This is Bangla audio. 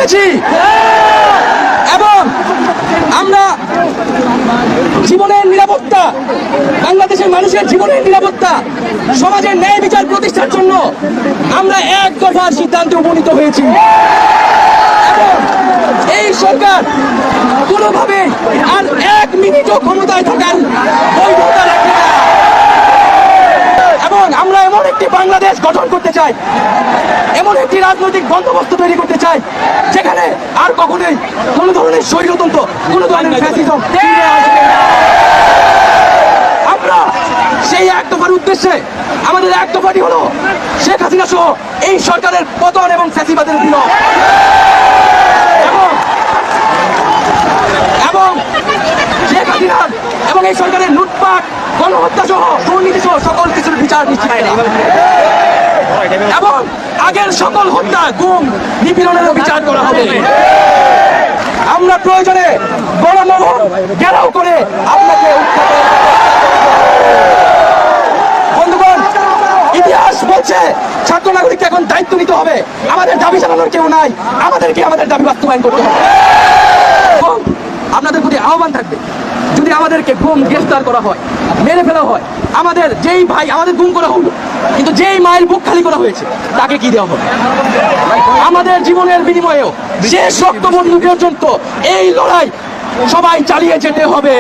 করেছি এবং আমরা জীবনের নিরাপত্তা, বাংলাদেশের মানুষের জীবনের নিরাপত্তা, সমাজের ন্যায় বিচার প্রতিষ্ঠার জন্য আমরা এক দফার সিদ্ধান্তে উপনীত হয়েছি। এই সরকার কোনোভাবে আর এক মিনিটও ক্ষমতায় থাকার বৈধতা রাখবে না এবং আমরা এমন একটি বাংলাদেশ গঠন করতে চাই, এমন একটি রাজনৈতিক বন্দোবস্ত তৈরি করতে চাই যেখানে আর কখনোই কোনো ধরনের স্বৈরতন্ত্র, কোনো ধরনের ফ্যাসিজম ফিরে আসবে না। আমরা সেই এক দফার উদ্দেশ্যে আমাদের এক দফাটি হলো শেখ হাসিনা সহ এই সরকারের পতন এবং ফ্যাসিবাদের বিলোপ এবং শেখ হাসিনা এবং এই সরকারের লুটপাট, গণহত্যা সহ দুর্নীতি সহ সকল কিছুর বিচার নিশ্চিত এবং আগের সকল হত্যা, গুম, নিপীড়নেরও বিচার করা হবে। আমরা প্রয়োজনে গণমহল ঘেরাও করে আপনাকে বন্ধুগণ, ইতিহাস বলছে ছাত্র নাগরিককে এখন দায়িত্ব নিতে হবে। আমাদের দাবি জানানোর কেউ নাই, আমাদেরকে আমাদের দাবি বাস্তবায়ন করতে হবে। আপনাদের প্রতি আহ্বান থাকবে, যদি আমাদেরকে গুম, গ্রেফতার করা হয়, মেরে ফেলা হয়, আমাদের যেই ভাই আমাদের গুম করা হলো, কিন্তু যেই মাইল বুক খালি করা হয়েছে তাকে কি দেওয়া হবে? আমাদের জীবনের বিনিময়েও শেষ রক্তবন্ধু পর্যন্ত এই লড়াই সবাই চালিয়ে যেতে হবে।